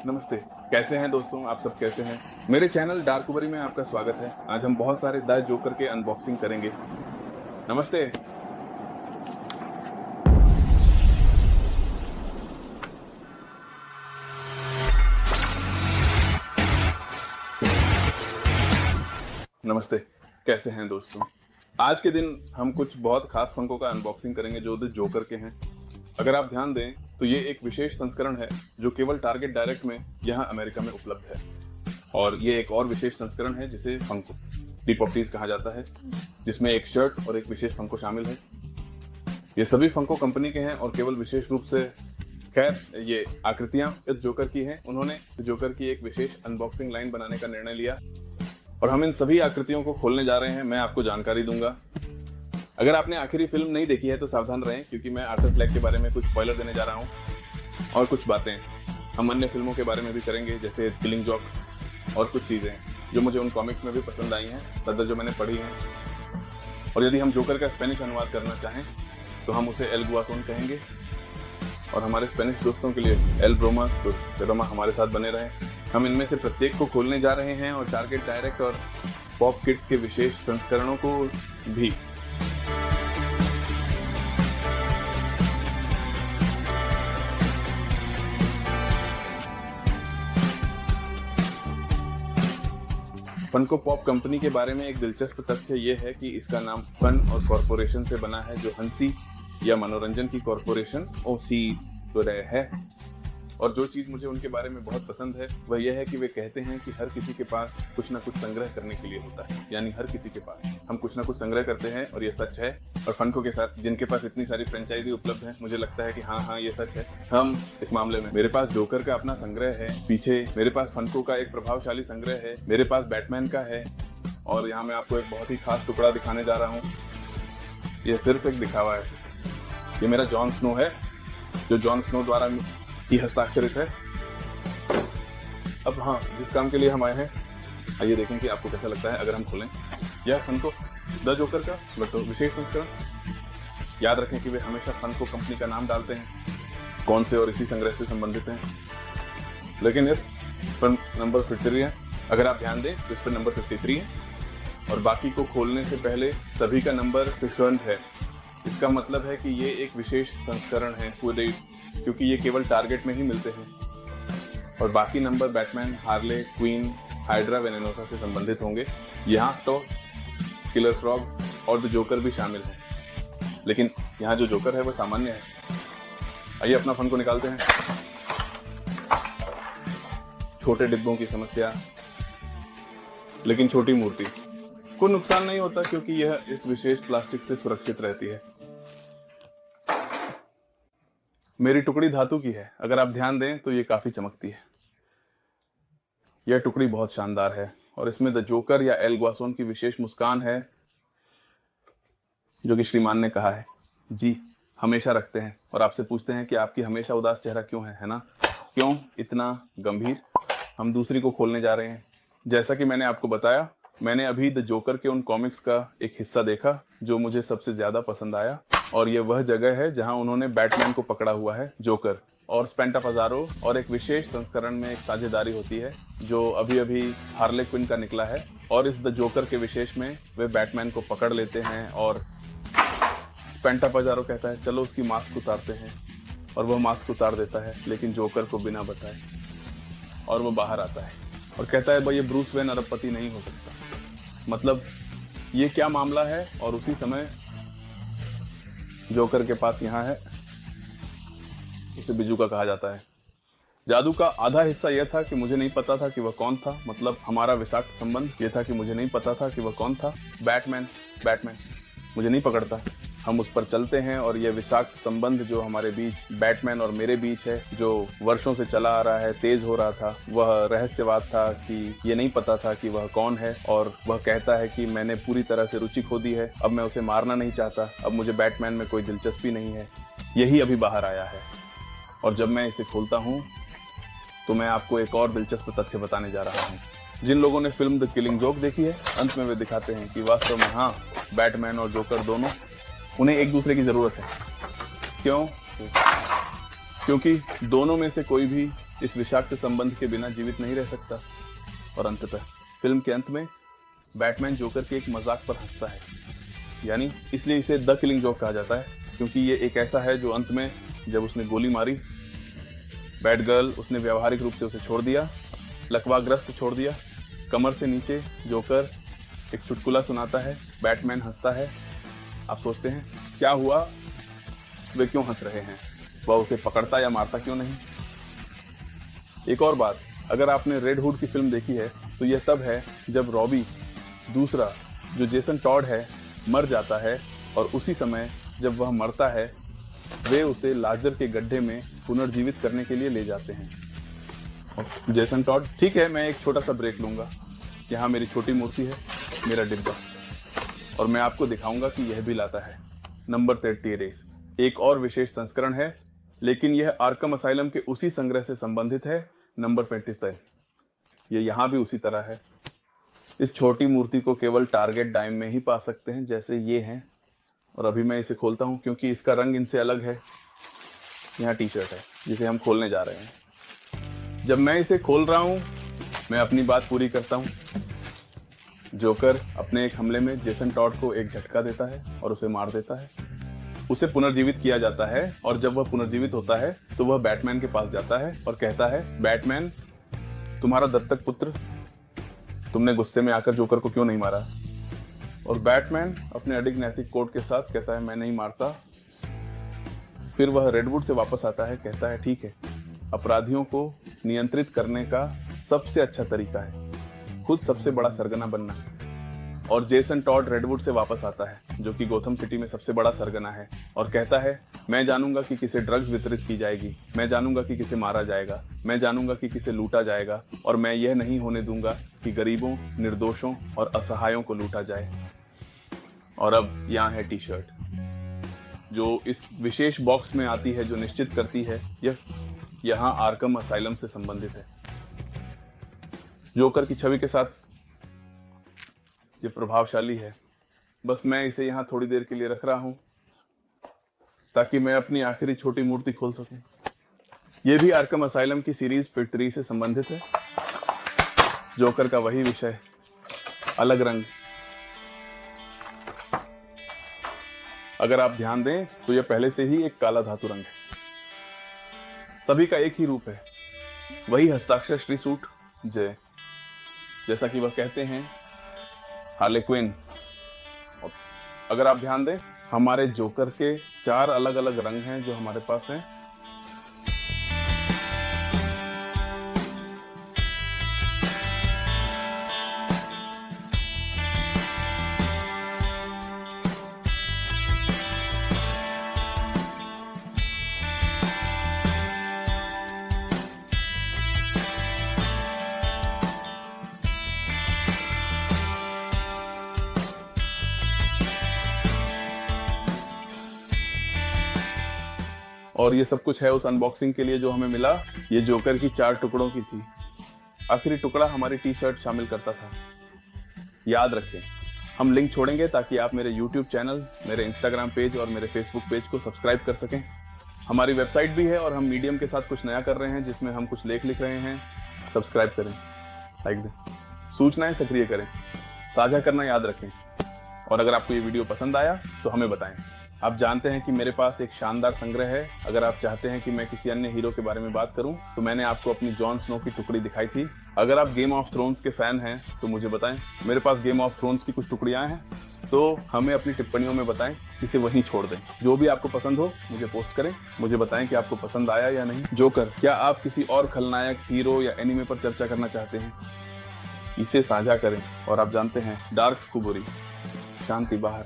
नमस्ते। कैसे हैं दोस्तों, आप सब कैसे हैं? मेरे चैनल डार्कवरी में आपका स्वागत है। आज हम बहुत सारे द जोकर के अनबॉक्सिंग करेंगे। नमस्ते। नमस्ते, कैसे हैं दोस्तों? आज के दिन हम कुछ बहुत खास फंको का अनबॉक्सिंग करेंगे जो द जोकर के हैं। अगर आप ध्यान दें तो ये एक विशेष संस्करण है जो केवल टारगेट डायरेक्ट में यहाँ अमेरिका में उपलब्ध है। और ये एक और विशेष संस्करण है जिसे फंको डिपॉप्टीज कहा जाता है, जिसमें एक शर्ट और एक विशेष फंको शामिल है। ये सभी फंको कंपनी के हैं और केवल विशेष रूप से खैर ये आकृतियां इस जोकर की हैं। उन्होंने जोकर की एक विशेष अनबॉक्सिंग लाइन बनाने का निर्णय लिया और हम इन सभी आकृतियों को खोलने जा रहे हैं। मैं आपको जानकारी दूंगा। अगर आपने आखिरी फिल्म नहीं देखी है तो सावधान रहें, क्योंकि मैं आर्थर फ्लेक के बारे में कुछ स्पॉइलर देने जा रहा हूँ और कुछ बातें हम अन्य फिल्मों के बारे में भी करेंगे, जैसे किलिंग जोक और कुछ चीज़ें जो मुझे उन कॉमिक्स में भी पसंद आई हैं, तथा जो मैंने पढ़ी हैं। और यदि हम जोकर का स्पेनिश अनुवाद करना चाहें तो हम उसे एल गुआसोन कहेंगे। और हमारे स्पेनिश दोस्तों के लिए एल ब्रोमा तो ब्रोमा हमारे साथ बने रहें। हम इनमें से प्रत्येक को खोलने जा रहे हैं और टारगेट डायरेक्ट और पॉप किड्स के विशेष संस्करणों को भी। फनको पॉप कंपनी के बारे में एक दिलचस्प तथ्य ये है कि इसका नाम फन और कॉरपोरेशन से बना है, जो हंसी या मनोरंजन की कॉरपोरेशन ओसी है। और जो चीज़ मुझे उनके बारे में बहुत पसंद है वह यह है कि वे कहते हैं कि हर किसी के पास कुछ ना कुछ संग्रह करने के लिए होता है। यानी हर किसी के पास हम कुछ ना कुछ संग्रह करते हैं और ये सच है। और फनको के साथ जिनके पास इतनी सारी फ्रेंचाइजी उपलब्ध है, मुझे लगता है कि हाँ ये सच है। हम इस मामले में मेरे पास जोकर का अपना संग्रह है, पीछे मेरे पास फनको का एक प्रभावशाली संग्रह है, मेरे पास बैटमैन का है। और यहाँ मैं आपको एक बहुत ही खास टुकड़ा दिखाने जा रहा हूँ। यह सिर्फ एक दिखावा है। ये मेरा जॉन स्नो है, जो जॉन स्नो द्वारा ही हस्ताक्षरित है। अब हाँ, जिस काम के लिए हम आए हैं, आइए देखें कि आपको कैसा लगता है अगर हम खोलें यह फनको द जोकर का विशेष संस्करण। याद रखें कि वे हमेशा फनको कंपनी का नाम डालते हैं, कौन से और इसी संग्रह से संबंधित हैं। लेकिन इस पर नंबर 53 है। अगर आप ध्यान दें तो इस पर नंबर 53 है और बाकी को खोलने से पहले सभी का नंबर 61 है। इसका मतलब है कि ये एक विशेष संस्करण है पूरे, क्योंकि ये केवल टारगेट में ही मिलते हैं। और बाकी number Batman, Harley Quinn, Hydra Venenosa से संबंधित होंगे। यहाँ तो किलर फ्रॉग और द जोकर भी शामिल हैं, लेकिन यहाँ जो जोकर है वो सामान्य है। आइए अपना फन को निकालते हैं। छोटे डिब्बों की समस्या, लेकिन छोटी मूर्ति को नुकसान नहीं होता, क्योंकि यह इस विशेष प्लास्टिक से सुरक्षित रहती है। मेरी टुकड़ी धातु की है। अगर आप ध्यान दें तो ये काफी चमकती है। यह टुकड़ी बहुत शानदार है और इसमें द जोकर या एल गुआसोन की विशेष मुस्कान है, जो कि श्रीमान ने कहा है जी हमेशा रखते हैं। और आपसे पूछते हैं कि आपकी हमेशा उदास चेहरा क्यों है ना? क्यों इतना गंभीर? हम दूसरी को खोलने जा रहे हैं। जैसा कि मैंने आपको बताया, मैंने अभी द जोकर के उन कॉमिक्स का एक हिस्सा देखा जो मुझे सबसे ज्यादा पसंद आया। और ये वह जगह है जहां उन्होंने बैटमैन को पकड़ा हुआ है, जोकर और स्पेंटापजारो, और एक विशेष संस्करण में एक साझेदारी होती है जो अभी अभी हार्ले क्विन का निकला है। और इस द जोकर के विशेष में वे बैटमैन को पकड़ लेते हैं और स्पेंटापजारो कहता है चलो उसकी मास्क उतारते हैं, और वह मास्क उतार देता है, लेकिन जोकर को बिना बताए। और वो बाहर आता है और कहता है भाई ये ब्रूस वेन अरबपति नहीं हो सकता। मतलब ये क्या मामला है? और उसी समय जोकर के पास यहाँ है, उसे बिजूका कहा जाता है। जादू का आधा हिस्सा यह था कि मुझे नहीं पता था कि वह कौन था। मतलब हमारा विषाक्त संबंध यह था कि मुझे नहीं पता था कि वह कौन था। बैटमैन मुझे नहीं पकड़ता। हम उस पर चलते हैं और यह विषाक्त संबंध जो हमारे बीच, बैटमैन और मेरे बीच है, जो वर्षों से चला आ रहा है, तेज हो रहा था, वह रहस्यवाद था कि ये नहीं पता था कि वह कौन है। और वह कहता है कि मैंने पूरी तरह से रुचि खो दी है, अब मैं उसे मारना नहीं चाहता, अब मुझे बैटमैन में कोई दिलचस्पी नहीं है। यही अभी बाहर आया है। और जब मैं इसे खोलता हूँ तो मैं आपको एक और दिलचस्प तथ्य बताने जा रहा हूँ। जिन लोगों ने फिल्म द किलिंग जोक देखी है, अंत में वे दिखाते हैं कि वास्तव में हाँ, बैटमैन और जोकर दोनों, उन्हें एक दूसरे की जरूरत है। क्यों? क्योंकि दोनों में से कोई भी इस विषाक्त संबंध के बिना जीवित नहीं रह सकता। और अंततः फिल्म के अंत में बैटमैन जोकर के एक मजाक पर हंसता है, यानी इसलिए इसे द किलिंग जोक कहा जाता है, क्योंकि ये एक ऐसा है जो अंत में जब उसने गोली मारी बैटगर्ल, उसने व्यावहारिक रूप से उसे छोड़ दिया, लकवाग्रस्त छोड़ दिया। कमर से नीचे जोकर एक चुटकुला सुनाता है, बैटमैन हंसता है। आप सोचते हैं क्या हुआ, वे क्यों हंस रहे हैं, वह उसे पकड़ता या मारता क्यों नहीं। एक और बात, अगर आपने रेड हुड की फिल्म देखी है तो यह तब है जब रॉबी दूसरा जो जेसन टॉड है मर जाता है, और उसी समय जब वह मरता है वे उसे लाजर के गड्ढे में पुनर्जीवित करने के लिए ले जाते हैं। और जेसन टॉड, ठीक है मैं एक छोटा सा ब्रेक लूंगा, यहाँ मेरी छोटी मूर्ति है, मेरा डिब्बा, और मैं आपको दिखाऊंगा कि यह भी लाता है नंबर 38। एक और विशेष संस्करण है, लेकिन यह आर्कम असाइलम के उसी संग्रह से संबंधित है, नंबर 35। यह यहाँ भी उसी तरह है। इस छोटी मूर्ति को केवल टारगेट डाइम में ही पा सकते हैं जैसे ये हैं, और अभी मैं इसे खोलता हूँ क्योंकि इसका रंग इनसे अलग है। यहाँ टी शर्ट है जिसे हम खोलने जा रहे हैं। जब मैं इसे खोल रहा हूँ मैं अपनी बात पूरी करता हूँ। जोकर अपने एक हमले में जेसन टॉड को एक झटका देता है और उसे मार देता है। उसे पुनर्जीवित किया जाता है, और जब वह पुनर्जीवित होता है तो वह बैटमैन के पास जाता है और कहता है, बैटमैन तुम्हारा दत्तक पुत्र, तुमने गुस्से में आकर जोकर को क्यों नहीं मारा। और बैटमैन अपने अडिग नैतिक कोड के साथ कहता है, मैं नहीं मारता। फिर वह रेडवुड से वापस आता है, कहता है ठीक है, अपराधियों को नियंत्रित करने का सबसे अच्छा तरीका है खुद सबसे बड़ा सरगना बनना। और जेसन टॉड रेडवुड से वापस आता है, जो कि गोथम सिटी में सबसे बड़ा सरगना है, और कहता है, मैं जानूंगा कि किसे ड्रग्स वितरित की जाएगी, मैं जानूंगा कि किसे मारा जाएगा, मैं जानूंगा कि किसे लूटा जाएगा, और मैं यह नहीं होने दूंगा कि गरीबों, निर्दोषों और असहायों को लूटा जाए। और अब यहाँ है टी शर्ट जो इस विशेष बॉक्स में आती है, जो निश्चित करती है यह यहाँ आर्कम असाइलम से संबंधित है। जोकर की छवि के साथ ये प्रभावशाली है। बस मैं इसे यहाँ थोड़ी देर के लिए रख रहा हूं ताकि मैं अपनी आखिरी छोटी मूर्ति खोल सकूं। ये भी आर्कम असाइलम की सीरीज फिट 3 से संबंधित है। जोकर का वही विषय, अलग रंग। अगर आप ध्यान दें तो यह पहले से ही एक काला धातु रंग है। सभी का एक ही रूप है, वही हस्ताक्षर श्री सूट जय, जैसा कि वह कहते हैं हार्ले क्विन। अगर आप ध्यान दें, हमारे जोकर के 4 अलग अलग रंग हैं जो हमारे पास हैं। और ये सब कुछ है उस अनबॉक्सिंग के लिए जो हमें मिला। ये जोकर की 4 टुकड़ों की थी। आखिरी टुकड़ा हमारी टी शर्ट शामिल करता था। याद रखें, हम लिंक छोड़ेंगे ताकि आप मेरे YouTube चैनल, मेरे Instagram पेज और मेरे Facebook पेज को सब्सक्राइब कर सकें। हमारी वेबसाइट भी है और हम मीडियम के साथ कुछ नया कर रहे हैं जिसमें हम कुछ लेख लिख रहे हैं। सब्सक्राइब करें, लाइक दें, सूचनाएं सक्रिय करें, साझा करना याद रखें। और अगर आपको ये वीडियो पसंद आया तो हमें बताएं। आप जानते हैं कि मेरे पास एक शानदार संग्रह है। अगर आप चाहते हैं कि मैं किसी अन्य हीरो के बारे में बात करूं तो मैंने आपको अपनी जॉन स्नो की टुकड़ी दिखाई थी। अगर आप गेम ऑफ थ्रोन्स के फैन हैं तो मुझे बताएं। मेरे पास गेम ऑफ थ्रोन्स की कुछ टुकड़ियां हैं, तो हमें अपनी टिप्पणियों में बताएं, इसे वहीं छोड़ दें। जो भी आपको पसंद हो मुझे पोस्ट करें, मुझे बताएं कि आपको पसंद आया या नहीं। जोकर, क्या आप किसी और खलनायक, हीरो या एनिमे पर चर्चा करना चाहते हैं? इसे साझा करें। और आप जानते हैं, डार्क कुबुरी, शांति बाहर।